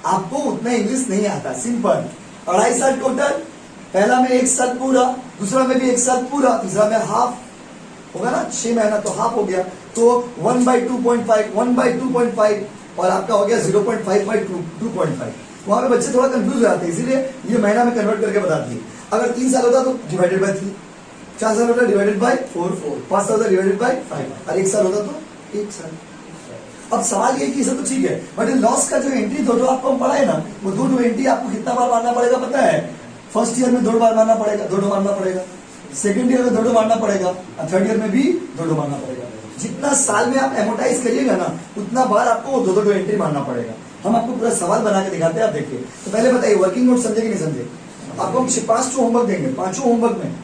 आपको उतना इंग्लिश नहीं आता। सिंपल 2.5 साल टोटल। पहला में 1 साल पूरा, दूसरा में भी 1 साल पूरा, तीसरा में हाफ होगा ना। 6 महीना तो हाफ हो गया। तो 1/2.5 और आपका हो गया 0.5/2.5। वहां पे बच्चे थोड़ा कंफ्यूज हो जाते हैं, इसीलिए ये महीना में कन्वर्ट करके बता दिए। अगर 3 साल होता तो डिवाइडेड बाय 3, 4 साल होता डिवाइडेड बाय 4, 5 साल होता डिवाइडेड बाय 5 और 1 साल होता तो 1 साल। अब सवाल ये कि सब तो ठीक है, बट लॉस का जो एंट्री दो आपको हम पढ़ाए ना, वो दो एंट्री आपको कितना बार मारना पड़ेगा पता है? फर्स्ट ईयर में 2 बार मारना पड़ेगा, 2 मारना पड़ेगा, सेकंड ईयर में 2 मारना पड़ेगा, और थर्ड ईयर में भी 2 मारना पड़ेगा। जितना साल में आप एमोटाइज करिएगा ना, उतना बार आपको 2 एंट्री मारना पड़ेगा। हम आपको पूरा सवाल बना के दिखाते हैं, आप देखिए। तो पहले बताइए वर्किंग नोट समझे कि नहीं समझे? आपको हम 5 होमवर्क देंगे, 5 होमवर्क में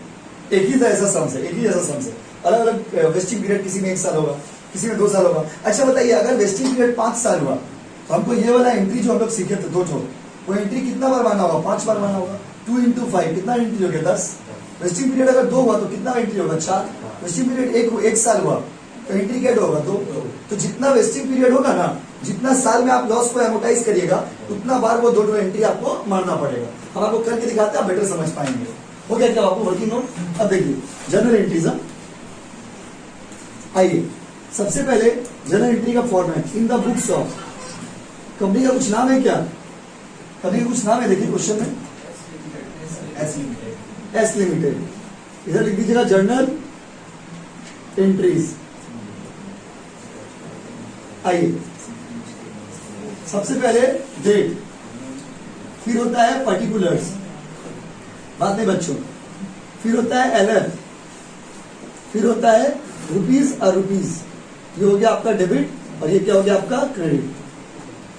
एक ही जैसा सम्स है, एक ही जैसा सम्स है। अलग अलग वेस्टिंग पीरियड, किसी में 1 साल होगा, किसी में 2 साल होगा। अच्छा बताइए, अगर वेस्टिंग पीरियड 5 साल हुआ तो हमको ये वाला एंट्री जो हम लोग सीखे थे 2 वो एंट्री कितना बार मारना होगा? 5 बार मारना होगा। 2 into 5 कितना एंट्री हो गया? 10। वेस्टिंग पीरियड अगर 2 हुआ तो कितना एंट्री होगा? 4। वेस्टिंग पीरियड 1 साल हुआ तो एंट्री क्या होगा? 2। तो जितना वेस्टिंग पीरियड होगा ना, जितना साल में आप लॉस को एमोटाइज करिएगा, उतना बार वो 2 एंट्री आपको मारना पड़ेगा। हम आपको करके दिखाते हैं, आप बेटर समझ पाएंगे। हो गया क्या आपको वर्किंग नोट? अब देखिए जर्नल एंट्रीज। आइए सबसे पहले जर्नल एंट्री का format in the books of. Company का कुछ नाम है क्या? कंपनी का कुछ नाम है, देखिए क्वेश्चन में एस लिमिटेड। इधर लिख दीजिएगा जर्नल एंट्रीज। आइए सबसे पहले डेट, फिर होता है पर्टिकुलर्स, बात नहीं बच्चों, फिर होता है एलएफ, फिर होता है रुपीज और रुपीज। ये हो गया आपका डेबिट और ये क्या हो गया आपका क्रेडिट।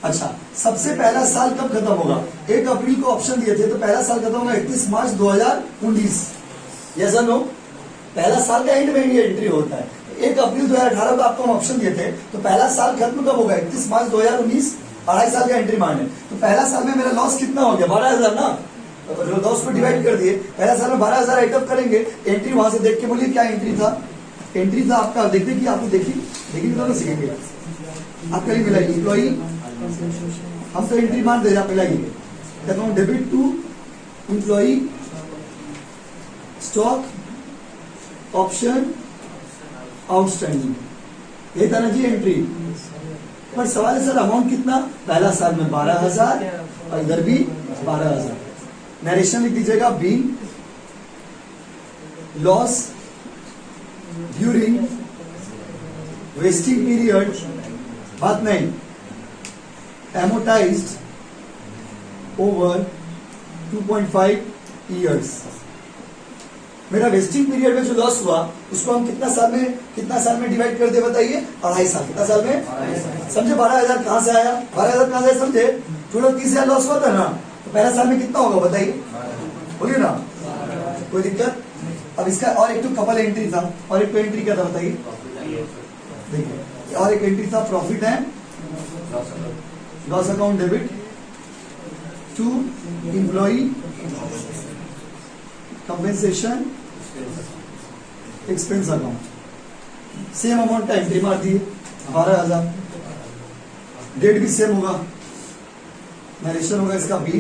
अच्छा, सबसे पहला साल कब खत्म होगा? 1 अप्रैल को ऑप्शन दिए थे, तो पहला साल खत्म होगा 31 मार्च 2019। यस और नो? पहला साल का एंड में ये एंट्री होता है। 1 अप्रैल 2018 को आपको हम ऑप्शन दिए थे, तो पहला साल खत्म कब होगा? 31 मार्च 2019। 2.5 साल का एंट्री मारने, तो पहला साल में मेरा लॉस कितना हो गया? 12,000 ना। तो 10 को डिवाइड कर दिए, पहला साल में 12,000 आइटअप करेंगे। एंट्री वहां से देख के बोलिए क्या एंट्री था? एंट्री था आपका, देखते कि आपको देखिए तो सीखेंगे आपका ही मिलाइए इम्प्लॉई। हम तो एंट्री मान दे रहे, आप मिलाइए। कहता हूँ debit to employee stock option outstanding, ये था ना जी एंट्री। पर सवाल है सर अमाउंट कितना? पहला साल में 12,000 और इधर भी 12,000। नरेशन लिख दीजिएगा being loss during vesting period, बात नहीं, एमोटाइज्ड ओवर 2.5 ईयर्स। मेरा वेस्टिंग पीरियड में जो लॉस हुआ उसको हम कितना साल में डिवाइड कर दे बताइए? 2.5 साल। कितना साल में? समझे 12,000 कहां से आया? 12,000 कहां से आया समझे? टोटल 30,000 लॉस हुआ था ना, तो पहला साल में कितना होगा बताइए? बोलिए ना, कोई दिक्कत? अब इसका और एक तो कपल एंट्री था, और एक तो एंट्री क्या था बताइए? देखिए और एक एंट्री था profit and loss account debit to employee compensation expense account. Same amount का एंट्री मार दिए 12,000। डेट भी सेम होगा, नरेशन होगा इसका be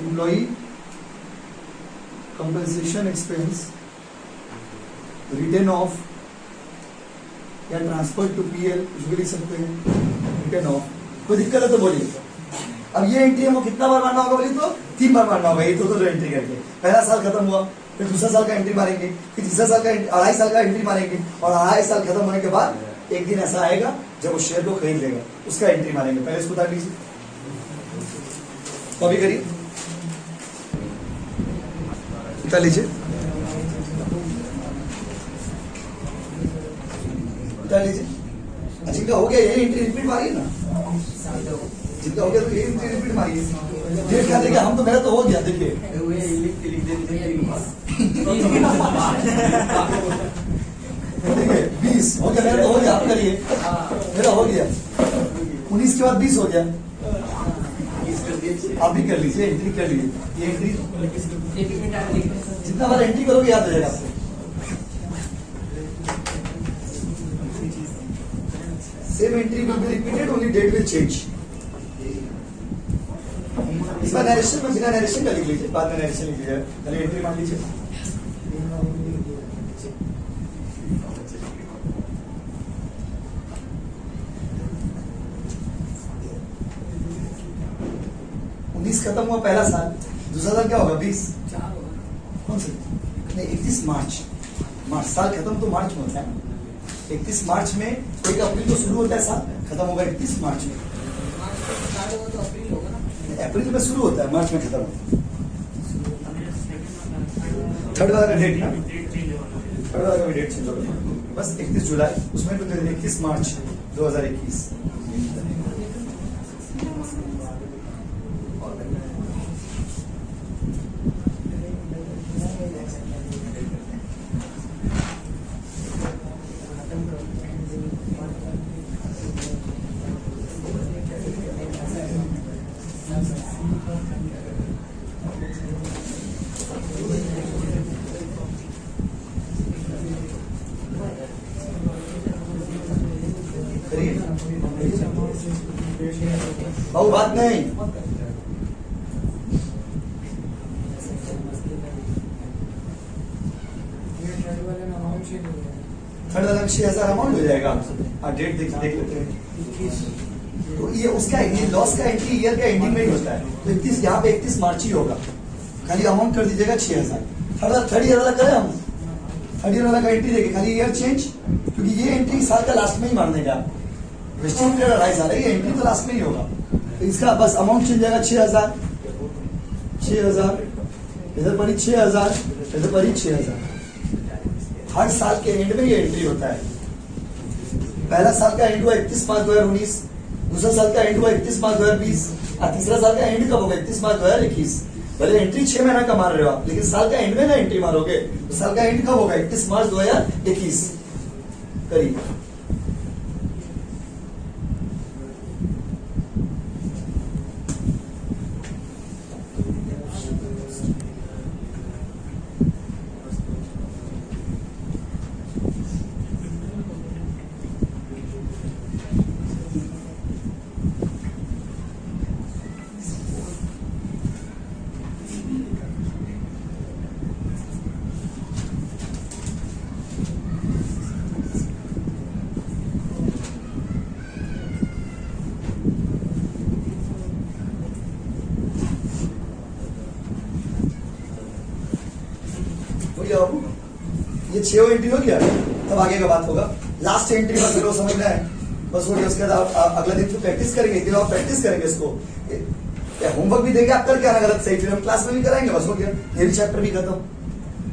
employee compensation expense written off या ट्रांसफर टू पीएल, कुछ भी लिख सकते हैं, रिटर्न ऑफ। कोई दिक्कत है तो बोलिए। अब ये एंट्री हमको कितना बार मारना होगा बोलिए? तो 3 बार मारना होगा। ये तो एंट्री करके पहला साल खत्म हुआ, फिर दूसरा साल का एंट्री मारेंगे, फिर तीसरा साल का 2.5 साल का एंट्री मारेंगे, और 2.5 साल खत्म होने के बाद एक दिन ऐसा आएगा जब वो शेयर को खरीद लेगा, उसका एंट्री मारेंगे। पहले इसको उतार लीजिए, कॉपी करिए, उतार लीजिए, उतार लीजिए। जिनका हो गया यही एंट्री रिपीट मारिए ना, जिनका हो गया तो यही एंट्री रिपीट मारिए। डेट क्या देखिए, हम तो मेरा तो हो गया देखिए। देखिए 20 हो गया, मेरा तो हो गया, आप करिए। मेरा हो गया 19 के बाद 20 हो गया, आप भी कर लीजिए, एंट्री कर लीजिए। ये एंट्री जितना बार एंट्री करोगे याद हो जाएगा आपको। Same entry will be repeated, only date will change. इस बार नरेशन में बिना नरेशन का लिख लीजिए, बाद में नरेशन लिख लीजिए, पहले एंट्री मान लीजिए। खत्म हुआ पहला साल, दूसरा साल क्या होगा? 20 कौन से? नहीं 31 मार्च साल खत्म तो मार्च में होता है। 31 मार्च में 1 अप्रैल को शुरू होता है साल, खत्म होगा 31 मार्च में। अप्रैल में शुरू होता है, मार्च में खत्म होता है। थर्ड वाला का डेट ना, थर्ड वाला का भी डेट चेंज होगा, बस 31 जुलाई, उसमें तो 31 मार्च 2021। बाबू बात नहीं, थर्ड वाला 6,000 अमाउंट हो जाएगा। डेट देख लेते हैं। तो ये उसका ये लॉस का एंट्री ईयर का एंडिंग में ही होता है, तो 31 यहाँ पे 31 मार्च ही होगा। खाली अमाउंट कर दीजिएगा 6,000। थर्ड ईयर वाला करें हम, थर्ड ईयर वाला का एंट्री देखे, खाली ईयर चेंज, क्योंकि ये एंट्री साल का लास्ट में ही मारने का, वेस्टिंग पीरियड 2.5 साल है, ये एंट्री तो लास्ट में ही होगा। तो इसका बस अमाउंट चेंज जाएगा 6,000, 6,000 इधर पड़ी 6,000, इधर पड़ी 6,000। हर साल के एंड में ये एंट्री होता है। पहला साल का एंड हुआ 31 मार्च 2019, दूसरा साल का एंड हुआ 31 मार्च 2020, और तीसरा साल का एंड कब होगा? 31 मार्च 2021। भले एंट्री 6 महीना का मार रहे हो आप, लेकिन साल का एंड में ना एंट्री मारोगे, तो साल का एंड कब होगा? 31 मार्च 2021 करीब। ये 6 एंट्री हो गया, तब आगे का बात होगा। लास्ट एंट्री बस वो समझना है, बस हो गया। उसके बाद अगला दिन तो प्रैक्टिस करेंगे, दिन और प्रैक्टिस करेंगे इसको। होमवर्क भी देंगे आप, करके आना गलत सही, फिर हम क्लास में भी कराएंगे, बस हो गया। ये भी चैप्टर भी खत्म,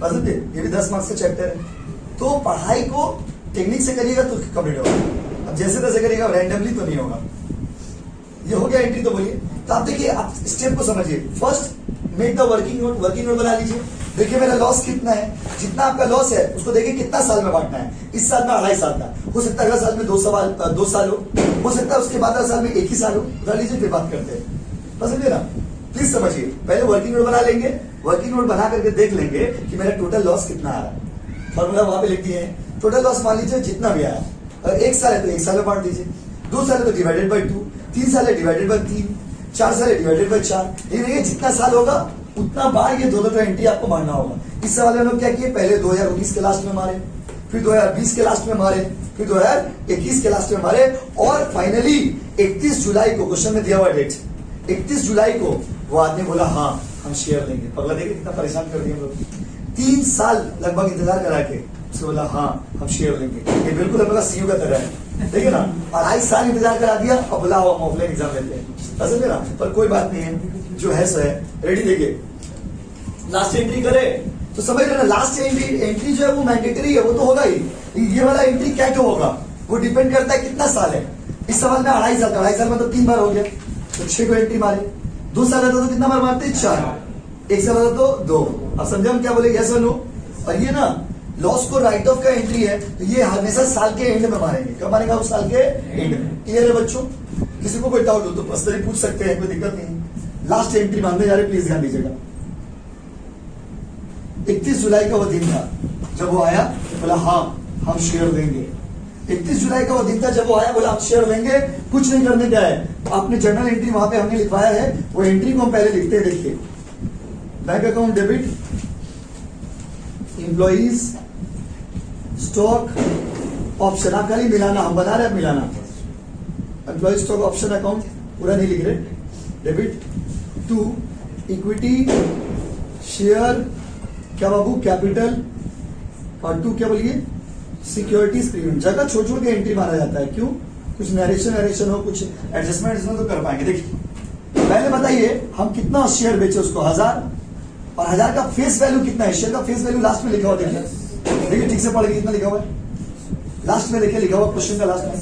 पसंद है, ये भी 10 मार्क्स का चैप्टर है। तो पढ़ाई को टेक्निक से करिएगा तो कंप्लीट होगा, अब जैसे तैसे करिएगा रैंडमली तो नहीं होगा। ये हो गया एंट्री, तो बोलिए। तो आप देखिए, आप स्टेप को समझिए। First make the working note, working note बना लीजिए। देखिए मेरा लॉस कितना है, जितना आपका लॉस है उसको देखिए कितना साल में बांटना है। इस साल में 2.5 साल का हो सकता है, अगले साल में 2 साल हो सकता है, उसके बाद अगले साल में 1 ही साल हो। बता लीजिए, फिर बात करते हैं, समझिए ना। प्लीज समझिए, पहले वर्किंग नोट बना लेंगे, वर्किंग नोट बना करके देख लेंगे कि मेरा टोटल लॉस कितना आ रहा है। फॉर्मूला वहां पे लिख दिए हैं। टोटल लॉस मान लीजिए जितना भी आया, अगर 1 साल है तो 1 साल में बांट दीजिए, 2 साल है तो डिवाइडेड बाई 2, 3 साल है डिवाइडेड बाई 3, 4 साल है डिवाइडेड बाई 4। देखिए जितना साल होगा उतना बार ये दो एंट्री आपको मारना होगा। इस सवाल में हम लोग क्या किए, पहले 2019 के लास्ट में मारे, फिर 2020 के लास्ट में मारे, फिर 2021 के लास्ट में मारे, और फाइनली 31 जुलाई को क्वेश्चन में दिया हुआ डेट 31 जुलाई को वो आदमी बोला हाँ हम शेयर लेंगे। पगला देखिए कितना परेशान कर दिया हम लोग, 3 साल लगभग इंतजार करा के उसको बोला हाँ हम शेयर लेंगे। ये बिल्कुल हम लोग सीयू का तरह है, देखिए ना। 2.5 साल इंतजार करा दिया और बोला हम ऑफलाइन एग्जाम लेते हैं, समझ ना। पर कोई बात नहीं है, जो है सो है। रेडी, देखिए लास्ट एंट्री करे तो समझ रहे ना, लास्ट एंट्री जो है वो मैंडेटरी है, वो तो होगा ही। ये वाला एंट्री क्या क्यों होगा, वो डिपेंड करता है कितना साल है। इस सवाल में 2.5 साल, 2.5 साल में तो 3 बार हो गया, तो 6 को एंट्री मारे। 2 साल रहता तो कितना बार मारते, 4। 1 साल रहता तो 2। अब समझे हम क्या बोले, यस और नो। और ये ना लॉस को राइट ऑफ का एंट्री है, तो ये हमेशा साल के एंड में मारेंगे। कब मारेगा, उस साल के एंड में। क्लियर है बच्चों? किसी को कोई डाउट हो तो पर्सनली पूछ सकते हैं, कोई दिक्कत नहीं। लास्ट एंट्री मानने जा रहे, प्लीज ध्यान दीजिएगा। 31 जुलाई का वो दिन था जब वो आया, बोला हाँ हम शेयर देंगे। 31 जुलाई का वो दिन था जब वो आया, बोला हम शेयर देंगे। कुछ नहीं करने का है, आपने जर्नल एंट्री वहां पे हमने लिखवाया है, वो एंट्री को हम पहले लिखते हैं। देखिए, bank account debit, employees stock option, आप खाली मिलाना, हम बना रहे हैं मिलाना। एम्प्लॉइज स्टॉक ऑप्शन अकाउंट पूरा नहीं लिख रहे। डेबिट टू इक्विटी शेयर, क्या बाबू, कैपिटल, और 2 क्या बोलिए, सिक्योरिटीज प्रीमियम। जगह छोड़ छोड़ के एंट्री मारा जाता है, क्यों? कुछ नरेशन हो, कुछ एडजस्टमेंट हो तो कर पाएंगे। देखिए पहले बताइए हम कितना शेयर बेचे उसको 1000, और 1000 का फेस वैल्यू कितना है? शेयर का फेस वैल्यू लास्ट में लिखा हुआ देखिए, देखिए ठीक से पढ़ के कितना लिखा हुआ है लास्ट में, देखिए लिखा हुआ क्वेश्चन का लास्ट में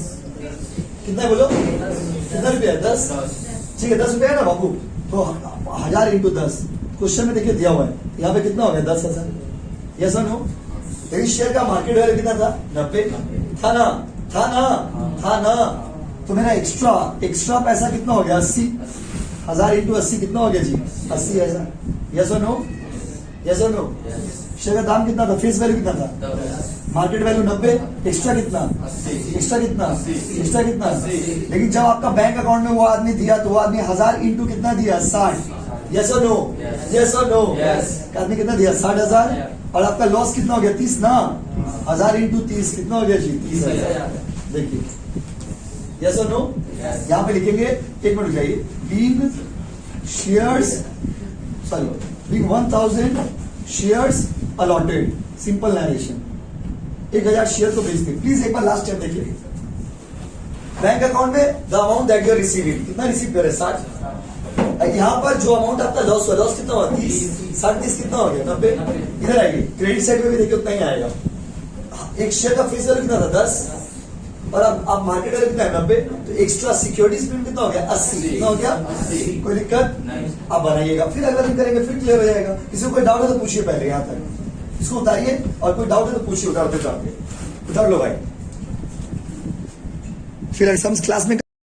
कितना है बोलो, कितना रुपया? 10। ठीक है 10 रुपया है ना बाबू, तो 1000 इंटू 10 क्वेश्चन में देखिए दिया हुआ है, यहाँ पे कितना हो गया 10,000। यस और नो? लेकिन शेयर का मार्केट वैल्यू कितना था? 90 था ना, था ना, था ना। तो मेरा एक्स्ट्रा पैसा कितना हो गया? 80। 1000 इंटू 80 कितना हो गया जी? 80,000। यस और नो? यस और नो? शेयर का दाम कितना था? फेस वैल्यू कितना था? मार्केट वैल्यू 90, एक्स्ट्रा कितना? एक्स्ट्रा कितना? एक्स्ट्रा कितना? लेकिन जब आपका बैंक अकाउंट में वो आदमी दिया तो वो आदमी 1000 इंटू कितना दिया? 60। यस और नो? यस और नो? आदमी कितना दिया? 60,000। और आपका लॉस कितना हो गया? 30 ना। 1000 इंटू 30 कितना हो गया जी? 30,000। देखिए यस और नो? यहाँ पे लिखेंगे, एक मिनट जाइए, being shares, sorry, being 1000 shares allotted, simple narration, 1000 share को बेचते। प्लीज एक बार लास्ट स्टेप देखिए, बैंक अकाउंट में the amount that you receiving, कितना रिसीव करे? 60। यहाँ पर जो अमाउंट आपका लॉस हुआ, लॉस कितना हुआ? 30। 60 30 कितना हो गया? 90। इधर आइए, क्रेडिट साइड में भी देखिए उतना ही आएगा। एक शेयर का फेस वैल्यू कितना था? 10, और अब मार्केट वैल्यू कितना है? 90। तो एक्स्ट्रा सिक्योरिटीज प्रीमियम कितना हो गया? 80। कितना हो गया? कोई दिक्कत? आप बनाइएगा, फिर अगला दिन करेंगे, फिर क्लियर हो जाएगा। किसी को कोई डाउट है तो पूछिए, पहले यहाँ तक इसको उतारिए, और कोई डाउट है तो पूछिए, उतारते उतारते उतार लो भाई, फिर क्लास में